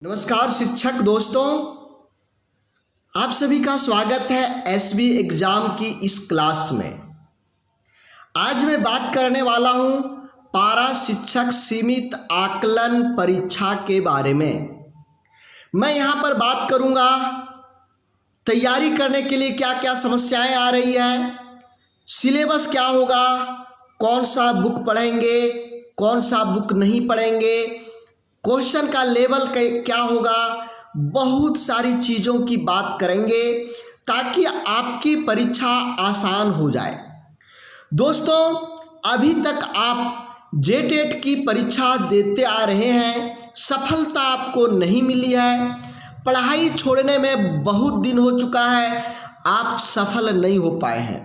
नमस्कार शिक्षक दोस्तों, आप सभी का स्वागत है एसबी एग्जाम की इस क्लास में। आज मैं बात करने वाला हूं पारा शिक्षक सीमित आकलन परीक्षा के बारे में। मैं यहां पर बात करूंगा तैयारी करने के लिए क्या क्या समस्याएं आ रही है, सिलेबस क्या होगा, कौन सा बुक पढ़ेंगे, कौन सा बुक नहीं पढ़ेंगे, क्वेश्चन का लेवल क्या होगा, बहुत सारी चीज़ों की बात करेंगे ताकि आपकी परीक्षा आसान हो जाए। दोस्तों, अभी तक आप जेटेट की परीक्षा देते आ रहे हैं, सफलता आपको नहीं मिली है, पढ़ाई छोड़ने में बहुत दिन हो चुका है, आप सफल नहीं हो पाए हैं,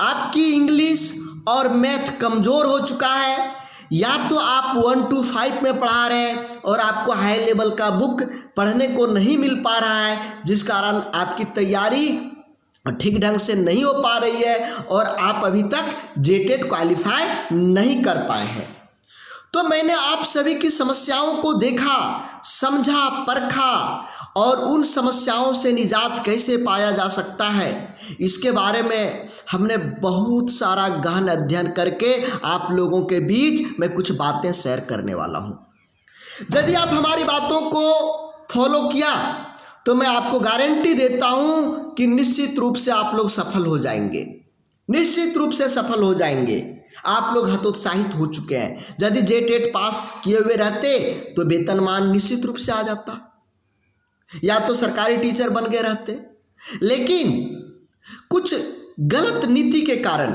आपकी इंग्लिश और मैथ कमज़ोर हो चुका है, या तो आप 1 to 5 में पढ़ा रहे हैं और आपको हाई लेवल का बुक पढ़ने को नहीं मिल पा रहा है, जिस कारण आपकी तैयारी ठीक ढंग से नहीं हो पा रही है और आप अभी तक जेटेट क्वालिफाई नहीं कर पाए हैं। तो मैंने आप सभी की समस्याओं को देखा, समझा, परखा और उन समस्याओं से निजात कैसे पाया जा सकता है, इसके बारे में हमने बहुत सारा गहन अध्ययन करके आप लोगों के बीच मैं कुछ बातें शेयर करने वाला हूं। यदि आप हमारी बातों को फॉलो किया तो मैं आपको गारंटी देता हूं कि निश्चित रूप से आप लोग सफल हो जाएंगे, निश्चित रूप से सफल हो जाएंगे। आप लोग हतोत्साहित हो चुके हैं। यदि जेटेट पास किए हुए रहते तो वेतनमान निश्चित रूप से आ जाता, या तो सरकारी टीचर बन गए रहते, लेकिन कुछ गलत नीति के कारण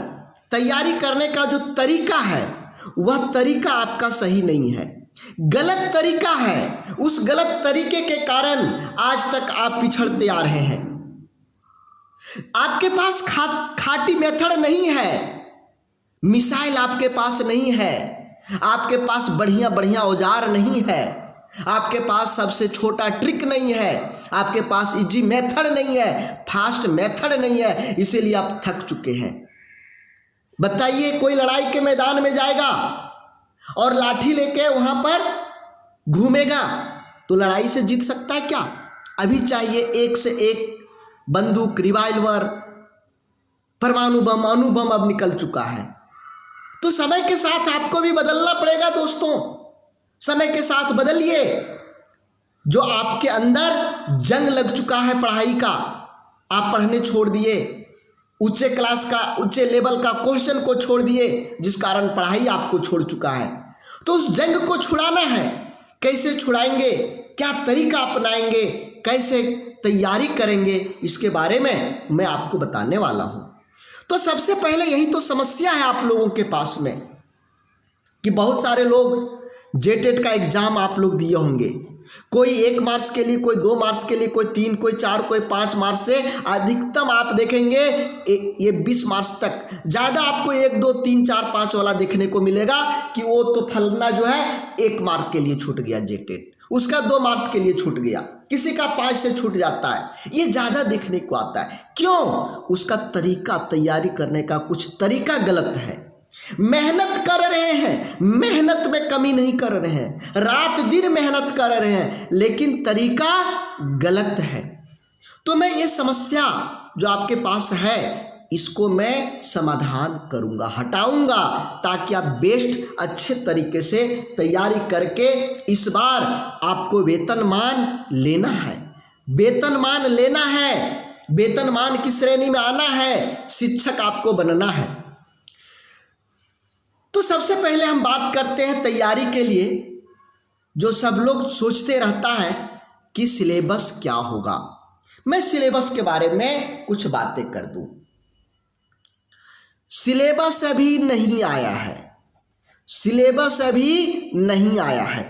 तैयारी करने का जो तरीका है वह तरीका आपका सही नहीं है, गलत तरीका है। उस गलत तरीके के कारण आज तक आप पिछड़ते आ रहे हैं। आपके पास खाटी मेथड नहीं है, मिसाइल आपके पास नहीं है, आपके पास बढ़िया बढ़िया औजार नहीं है, आपके पास सबसे छोटा ट्रिक नहीं है, आपके पास इजी मेथड नहीं है, फास्ट मेथड नहीं है, इसीलिए आप थक चुके हैं। बताइए, कोई लड़ाई के मैदान में जाएगा और लाठी लेके वहां पर घूमेगा तो लड़ाई से जीत सकता है क्या? अभी चाहिए एक से एक बंदूक, रिवाल्वर, परमाणु बम, अणुबम अब निकल चुका है। तो समय के साथ आपको भी बदलना पड़ेगा दोस्तों, समय के साथ बदलिए। जो आपके अंदर जंग लग चुका है पढ़ाई का, आप पढ़ने छोड़ दिए, ऊंचे क्लास का, ऊंचे लेवल का क्वेश्चन को छोड़ दिए, जिस कारण पढ़ाई आपको छोड़ चुका है। तो उस जंग को छुड़ाना है। कैसे छुड़ाएंगे, क्या तरीका अपनाएंगे, कैसे तैयारी करेंगे, इसके बारे में मैं आपको बताने वाला हूं। तो सबसे पहले यही तो समस्या है आप लोगों के पास में कि बहुत सारे लोग जेटेट का एग्जाम आप लोग दिए होंगे, कोई 1 मार्क्स के लिए, कोई 2 मार्क्स के लिए, कोई 3, कोई 4, कोई 5 मार्क्स से अधिकतम आप देखेंगे ये 20 मार्क्स तक। ज़्यादा आपको 1, 2, 3, 4, 5 वाला देखने को मिलेगा कि वो तो फलना जो है 1 मार्क के लिए छूट गया जेटेट, उसका 2 मार्क्स के लिए छूट गया, किसी का 5 से छूट जाता है। ये ज़्यादा देखने को आता है। क्यों? उसका तरीका, तैयारी करने का कुछ तरीका गलत है। मेहनत कर रहे हैं, मेहनत में कमी नहीं कर रहे हैं, रात दिन मेहनत कर रहे हैं, लेकिन तरीका गलत है। तो मैं ये समस्या जो आपके पास है इसको मैं समाधान करूंगा, हटाऊंगा, ताकि आप बेस्ट अच्छे तरीके से तैयारी करके इस बार आपको वेतनमान लेना है, वेतनमान लेना है, वेतनमान की श्रेणी में आना है, शिक्षक आपको बनना है। तो सबसे पहले हम बात करते हैं तैयारी के लिए। जो सब लोग सोचते रहता है कि सिलेबस क्या होगा, मैं सिलेबस के बारे में कुछ बातें कर दूं। सिलेबस अभी नहीं आया है, सिलेबस अभी नहीं आया है।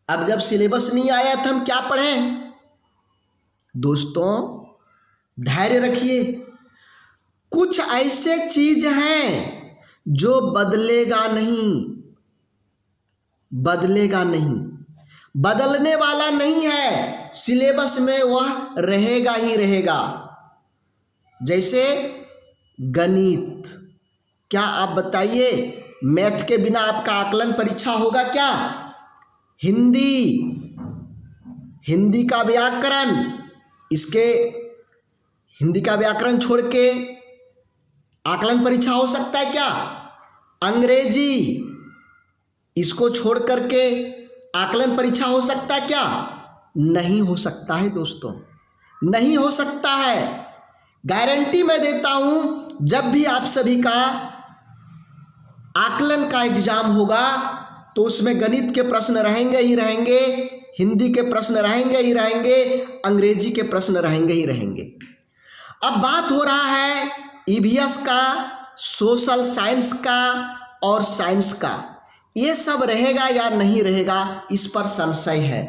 अब जब सिलेबस नहीं आया तो हम क्या पढ़ें? दोस्तों, धैर्य रखिए। कुछ ऐसे चीज हैं जो बदलेगा नहीं, बदलेगा नहीं, बदलने वाला नहीं है, सिलेबस में वह रहेगा ही रहेगा। जैसे गणित, क्या आप बताइए, मैथ के बिना आपका आकलन परीक्षा होगा क्या? हिंदी, हिंदी का व्याकरण, इसके हिंदी का व्याकरण छोड़ के आकलन परीक्षा हो सकता है क्या? अंग्रेजी, इसको छोड़ करके आकलन परीक्षा हो सकता है क्या? नहीं हो सकता है दोस्तों, नहीं हो सकता है। गारंटी मैं देता हूं, जब भी आप सभी का आकलन का एग्जाम होगा तो उसमें गणित के प्रश्न रहेंगे ही रहेंगे, हिंदी के प्रश्न रहेंगे ही रहेंगे, अंग्रेजी के प्रश्न रहेंगे ही रहेंगे। अब बात हो रहा है ईवीएस का, सोशल साइंस का और साइंस का, ये सब रहेगा या नहीं रहेगा इस पर संशय है।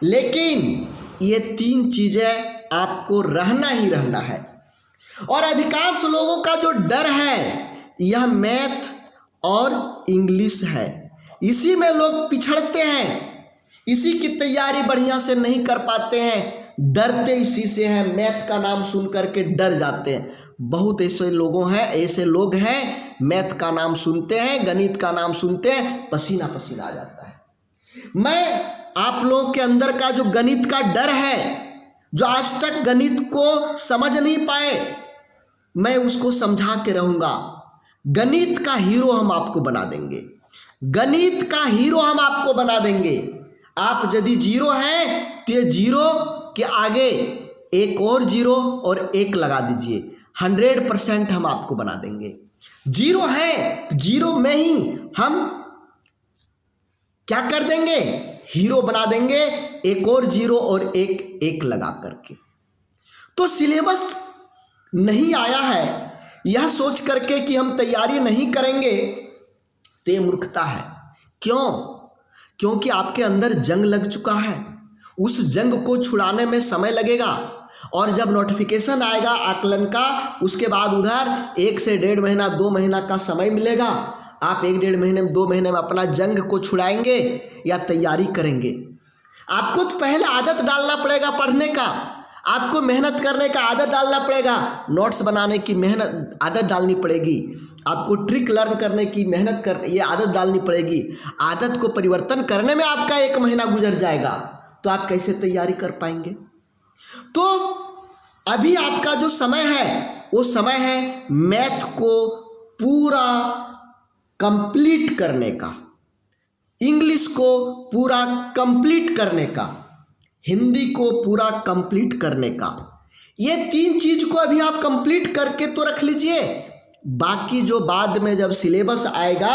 लेकिन ये तीन चीजें आपको रहना ही रहना है। और अधिकांश लोगों का जो डर है यह मैथ और इंग्लिश है, इसी में लोग पिछड़ते हैं, इसी की तैयारी बढ़िया से नहीं कर पाते हैं, डरते इसी से हैं, मैथ का नाम सुन करके डर जाते हैं। बहुत ऐसे लोग हैं मैथ का नाम सुनते हैं, गणित का नाम सुनते हैं, पसीना पसीना आ जाता है। मैं आप लोगों के अंदर का जो गणित का डर है, जो आज तक गणित को समझ नहीं पाए, मैं उसको समझा के रहूंगा। गणित का हीरो हम आपको बना देंगे, गणित का हीरो हम आपको बना देंगे। आप यदि जीरो हैं तो ये जीरो के आगे एक और जीरो और एक लगा दीजिए, 100% हम आपको बना देंगे। जीरो है, जीरो में ही हम क्या कर देंगे, हीरो बना देंगे, एक और जीरो और एक लगा करके। तो सिलेबस नहीं आया है यह सोच करके कि हम तैयारी नहीं करेंगे तो ये मूर्खता है। क्यों? क्योंकि आपके अंदर जंग लग चुका है, उस जंग को छुड़ाने में समय लगेगा। और जब नोटिफिकेशन आएगा आकलन का, उसके बाद उधर 1 से 1.5 महीना 2 महीना का समय मिलेगा। आप 1-1.5 महीने में 2 महीने में अपना जंग को छुड़ाएंगे या तैयारी करेंगे? आपको तो पहले आदत डालना पड़ेगा पढ़ने का, आपको मेहनत करने का आदत डालना पड़ेगा, नोट्स बनाने की मेहनत आदत डालनी पड़ेगी, आपको ट्रिक लर्न करने की मेहनत कर ये आदत डालनी पड़ेगी। आदत को परिवर्तन करने में आपका 1 महीना गुजर जाएगा, तो आप कैसे तैयारी कर पाएंगे? तो अभी आपका जो समय है वो समय है मैथ को पूरा कंप्लीट करने का, इंग्लिश को पूरा कंप्लीट करने का, हिंदी को पूरा कंप्लीट करने का। ये 3 चीज को अभी आप कंप्लीट करके तो रख लीजिए, बाकी जो बाद में जब सिलेबस आएगा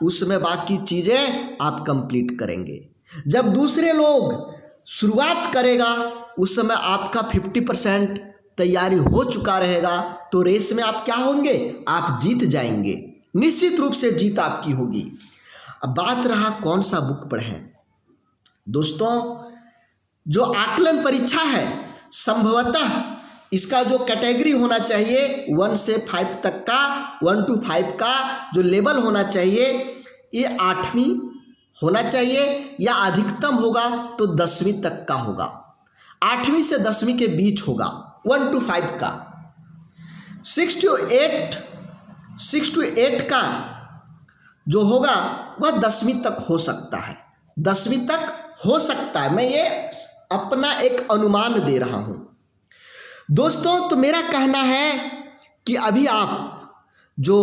उसमें बाकी चीजें आप कंप्लीट करेंगे। जब दूसरे लोग शुरुआत करेगा उस समय आपका 50% तैयारी हो चुका रहेगा, तो रेस में आप क्या होंगे, आप जीत जाएंगे, निश्चित रूप से जीत आपकी होगी। अब बात रहा कौन सा बुक पढ़ें। दोस्तों, जो आकलन परीक्षा है संभवतः इसका जो कैटेगरी होना चाहिए 1 से 5 तक का, 1 to 5 का जो लेवल होना चाहिए, ये 8वीं होना चाहिए या अधिकतम होगा तो 10वीं तक का होगा। 8वीं से 10वीं के बीच होगा 1 to 5 का। 6 to 8 का जो होगा वह 10वीं तक हो सकता है, 10वीं तक हो सकता है। मैं ये अपना एक अनुमान दे रहा हूं दोस्तों। तो मेरा कहना है कि अभी आप जो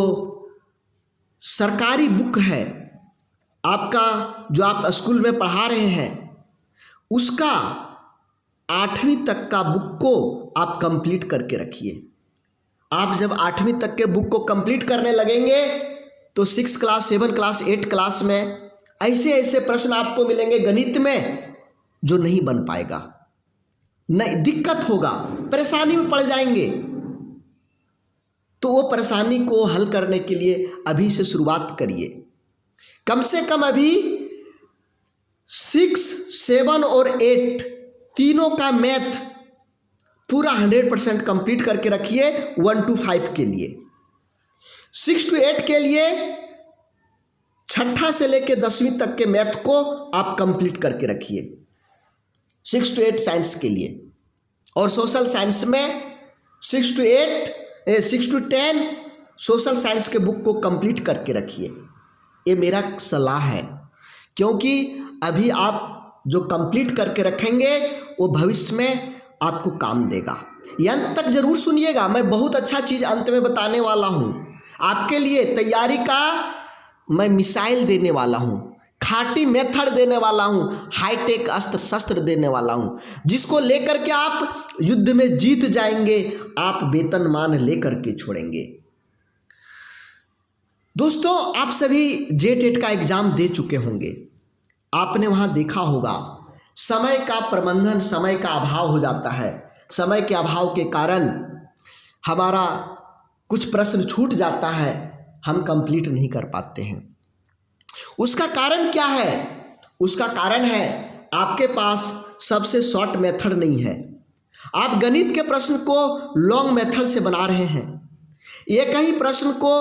सरकारी बुक है आपका, जो आप स्कूल में पढ़ा रहे हैं, उसका 8वीं तक का बुक को आप कंप्लीट करके रखिए। आप जब 8वीं तक के बुक को कंप्लीट करने लगेंगे तो 6 क्लास 7 क्लास 8 क्लास में ऐसे ऐसे प्रश्न आपको मिलेंगे गणित में जो नहीं बन पाएगा, नहीं दिक्कत होगा, परेशानी में पड़ जाएंगे। तो वो परेशानी को हल करने के लिए अभी से शुरुआत करिए। कम से कम अभी 6, 7 और 8 तीनों का मैथ पूरा 100% कंप्लीट करके रखिए 1 to 5 के लिए। 6 to 8 के लिए 6ठा से लेकर 10वीं तक के मैथ को आप कंप्लीट करके रखिए 6 to 8 साइंस के लिए। और सोशल साइंस में 6 to 10 सोशल साइंस के बुक को कंप्लीट करके रखिए। ये मेरा सलाह है, क्योंकि अभी आप जो कंप्लीट करके रखेंगे वो भविष्य में आपको काम देगा। ये अंत तक जरूर सुनिएगा, मैं बहुत अच्छा चीज़ अंत में बताने वाला हूँ। आपके लिए तैयारी का मैं मिसाइल देने वाला हूँ, खाटी मेथड देने वाला हूँ, हाईटेक अस्त्र शस्त्र देने वाला हूँ, जिसको लेकर के आप युद्ध में जीत जाएंगे, आप वेतनमान लेकर के छोड़ेंगे। दोस्तों, आप सभी जेटेट का एग्जाम दे चुके होंगे। आपने वहाँ देखा होगा समय का प्रबंधन, समय का अभाव हो जाता है। समय के अभाव के कारण हमारा कुछ प्रश्न छूट जाता है, हम कंप्लीट नहीं कर पाते हैं। उसका कारण क्या है? उसका कारण है आपके पास सबसे शॉर्ट मेथड नहीं है। आप गणित के प्रश्न को लॉन्ग मेथड से बना रहे हैं, एक ही प्रश्न को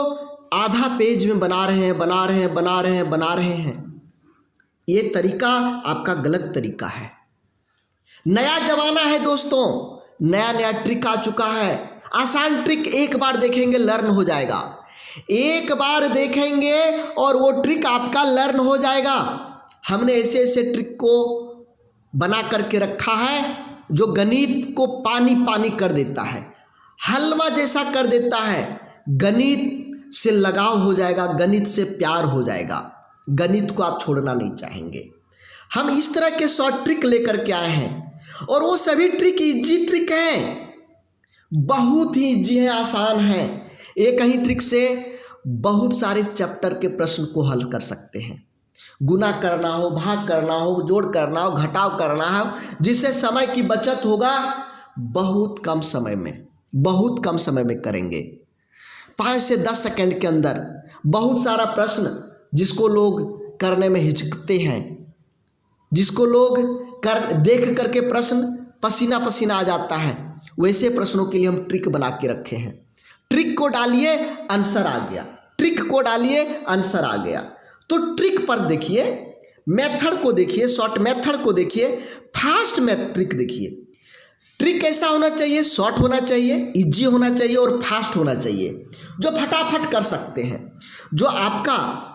आधा पेज में बना रहे हैं। ये तरीका आपका गलत तरीका है। नया जमाना है दोस्तों, नया नया ट्रिक आ चुका है। आसान ट्रिक एक बार देखेंगे लर्न हो जाएगा, एक बार देखेंगे और वो ट्रिक आपका लर्न हो जाएगा। हमने ऐसे ऐसे ट्रिक को बना करके रखा है जो गणित को पानी पानी कर देता है, हलवा जैसा कर देता है। गणित से लगाव हो जाएगा, गणित से प्यार हो जाएगा, गणित को आप छोड़ना नहीं चाहेंगे। हम इस तरह के शॉर्ट ट्रिक लेकर के आए हैं और वो सभी ट्रिक इजी ट्रिक हैं, बहुत ही इजी है, आसान है। एक ही ट्रिक से बहुत सारे चैप्टर के प्रश्न को हल कर सकते हैं। गुना करना हो, भाग करना हो, जोड़ करना हो, घटाव करना हो, जिससे समय की बचत होगा। बहुत कम समय में करेंगे। 5 से 10 सेकंड के अंदर बहुत सारा प्रश्न जिसको लोग करने में हिचकते हैं, जिसको लोग देख करके प्रश्न पसीना पसीना आ जाता है, वैसे प्रश्नों के लिए हम ट्रिक बना के रखे हैं। ट्रिक को डालिए आंसर आ गया, ट्रिक को डालिए आंसर आ गया। तो ट्रिक पर देखिए, मेथड को देखिए, शॉर्ट मेथड को देखिए, फास्ट ट्रिक देखिए। ट्रिक कैसा होना चाहिए? शॉर्ट होना चाहिए, इजी होना चाहिए और फास्ट होना चाहिए, जो फटाफट कर सकते हैं। जो आपका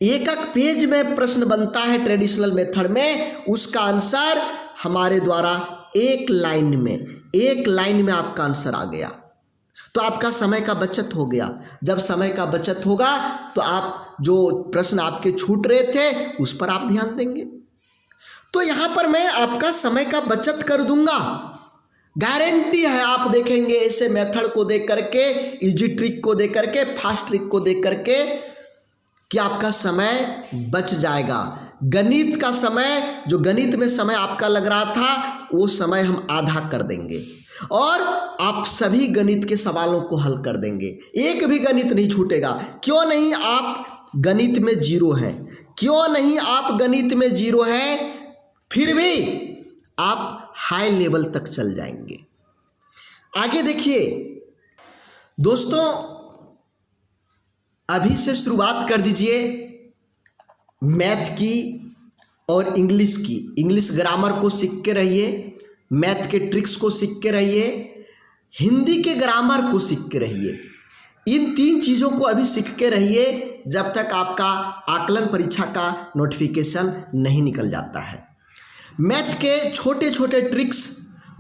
एक पेज में प्रश्न बनता है ट्रेडिशनल मेथड में, उसका आंसर हमारे द्वारा एक लाइन में आपका आंसर आ गया, तो आपका समय का बचत हो गया। जब समय का बचत होगा तो आप जो प्रश्न आपके छूट रहे थे उस पर आप ध्यान देंगे। तो यहाँ पर मैं आपका समय का बचत कर दूंगा, गारंटी है। आप देखेंगे ऐसे मेथड को देख करके, इजी ट्रिक को देख करके, फास्ट ट्रिक को देख करके कि आपका समय बच जाएगा। गणित का समय, जो गणित में समय आपका लग रहा था, वो समय हम आधा कर देंगे और आप सभी गणित के सवालों को हल कर देंगे। एक भी गणित नहीं छूटेगा। क्यों नहीं आप गणित में जीरो हैं? क्यों नहीं आप गणित में जीरो हैं? फिर भी आप हाई लेवल तक चल जाएंगे। आगे देखिए दोस्तों, अभी से शुरुआत कर दीजिए मैथ की और इंग्लिश की। इंग्लिश ग्रामर को सीख के रहिए, मैथ के ट्रिक्स को सीख के रहिए, हिंदी के ग्रामर को सीख के रहिए। इन 3 चीज़ों को अभी सीख के रहिए जब तक आपका आकलन परीक्षा का नोटिफिकेशन नहीं निकल जाता है। मैथ के छोटे छोटे ट्रिक्स,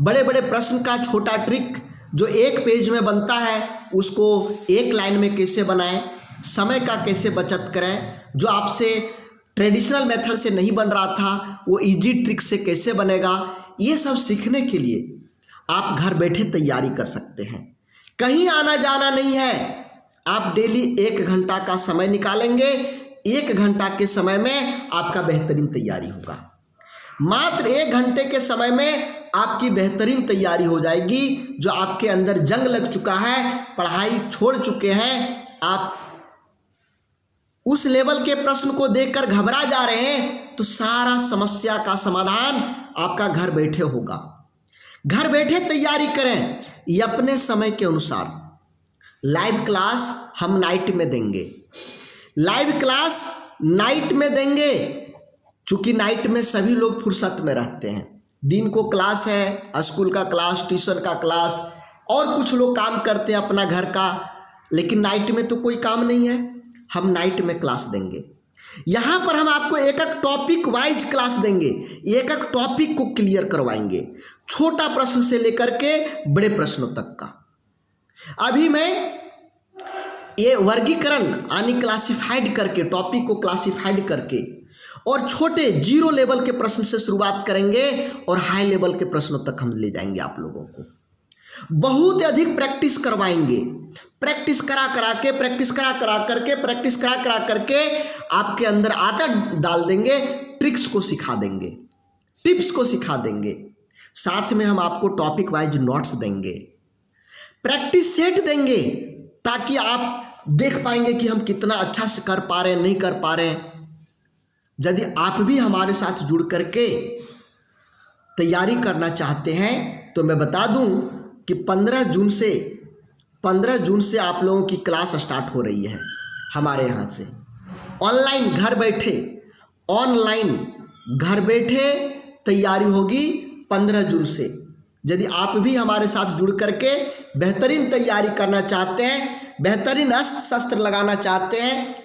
बड़े बड़े प्रश्न का छोटा ट्रिक जो एक पेज में बनता है, उसको एक लाइन में कैसे बनाएं, समय का कैसे बचत करें, जो आपसे ट्रेडिशनल मेथड से नहीं बन रहा था वो इजी ट्रिक से कैसे बनेगा, ये सब सीखने के लिए आप घर बैठे तैयारी कर सकते हैं। कहीं आना जाना नहीं है। आप डेली 1 घंटा का समय निकालेंगे, 1 घंटा के समय में आपका बेहतरीन तैयारी होगा। मात्र 1 घंटे के समय में आपकी बेहतरीन तैयारी हो जाएगी। जो आपके अंदर जंग लग चुका है, पढ़ाई छोड़ चुके हैं, आप उस लेवल के प्रश्न को देखकर घबरा जा रहे हैं, तो सारा समस्या का समाधान आपका घर बैठे होगा। घर बैठे तैयारी करें, ये अपने समय के अनुसार। लाइव क्लास हम नाइट में देंगे, लाइव क्लास नाइट में देंगे, चूँकि नाइट में सभी लोग फुर्सत में रहते हैं। दिन को क्लास है, स्कूल का क्लास, ट्यूशन का क्लास, और कुछ लोग काम करते हैं अपना घर का, लेकिन नाइट में तो कोई काम नहीं है। हम नाइट में क्लास देंगे। यहाँ पर हम आपको एक एक टॉपिक वाइज क्लास देंगे, एक एक टॉपिक को क्लियर करवाएंगे, छोटा प्रश्न से लेकर के बड़े प्रश्नों तक का। अभी मैं ये वर्गीकरण यानी क्लासिफाइड करके, टॉपिक को क्लासिफाइड करके और छोटे 0 लेवल के प्रश्न से शुरुआत करेंगे और हाई लेवल के प्रश्नों तक हम ले जाएंगे। आप लोगों को बहुत अधिक प्रैक्टिस करवाएंगे, प्रैक्टिस करा करा करके आपके अंदर आदत डाल देंगे, ट्रिक्स को सिखा देंगे, टिप्स को सिखा देंगे। साथ में हम आपको टॉपिक वाइज नोट्स देंगे, प्रैक्टिस सेट देंगे, ताकि आप देख पाएंगे कि हम कितना अच्छा से कर पा रहे हैं, नहीं कर पा रहे हैं। यदि आप भी हमारे साथ जुड़ करके तैयारी करना चाहते हैं तो मैं बता दूं कि 15 जून से आप लोगों की क्लास स्टार्ट हो रही है हमारे यहाँ से। ऑनलाइन घर बैठे तैयारी होगी 15 जून से। यदि आप भी हमारे साथ जुड़ करके बेहतरीन तैयारी करना चाहते हैं, बेहतरीन अस्त्र शस्त्र लगाना चाहते हैं,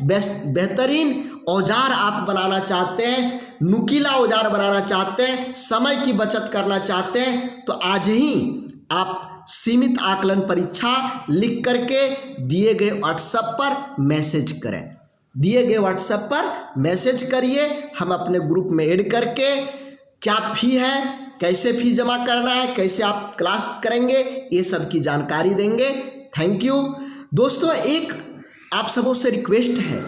बेहतरीन औजार आप बनाना चाहते हैं, नुकीला औजार बनाना चाहते हैं, समय की बचत करना चाहते हैं, तो आज ही आप सीमित आकलन परीक्षा लिख करके दिए गए व्हाट्सएप पर मैसेज करें। दिए गए व्हाट्सएप पर मैसेज करिए, हम अपने ग्रुप में ऐड करके क्या फी है, कैसे फी जमा करना है, कैसे आप क्लास करेंगे, ये सब की जानकारी देंगे। थैंक यू दोस्तों। एक आप सबों से रिक्वेस्ट है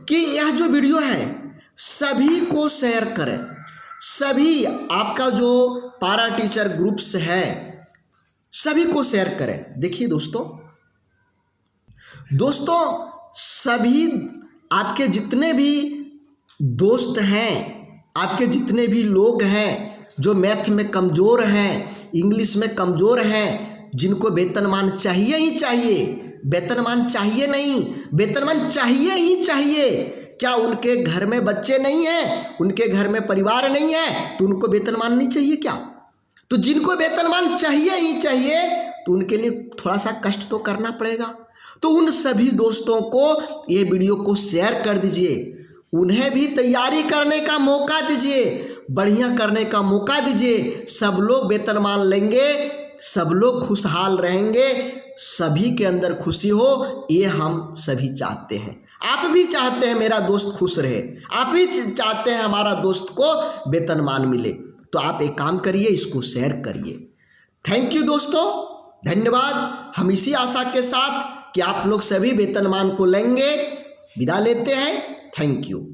कि यह जो वीडियो है सभी को शेयर करें, सभी आपका जो पारा टीचर ग्रुप्स है सभी को शेयर करें। देखिए दोस्तों सभी आपके जितने भी दोस्त हैं, आपके जितने भी लोग हैं जो मैथ में कमज़ोर हैं, इंग्लिश में कमज़ोर हैं, जिनको वेतनमान चाहिए ही चाहिए, वेतनमान चाहिए नहीं, वेतनमान चाहिए ही चाहिए। क्या उनके घर में बच्चे नहीं हैं, उनके घर में परिवार नहीं है, तो उनको वेतनमान नहीं चाहिए क्या? तो जिनको वेतनमान चाहिए ही चाहिए तो उनके लिए थोड़ा सा कष्ट तो करना पड़ेगा। तो उन सभी दोस्तों को ये वीडियो को शेयर कर दीजिए, उन्हें भी तैयारी करने का मौका दीजिए, बढ़िया करने का मौका दीजिए। सब लोग वेतनमान लेंगे, सब लोग खुशहाल रहेंगे, सभी के अंदर खुशी हो, ये हम सभी चाहते हैं। आप भी चाहते हैं मेरा दोस्त खुश रहे, आप भी चाहते हैं हमारा दोस्त को वेतनमान मिले, तो आप एक काम करिए, इसको शेयर करिए। थैंक यू दोस्तों, धन्यवाद। हम इसी आशा के साथ कि आप लोग सभी वेतनमान को लेंगे विदा लेते हैं। Thank you.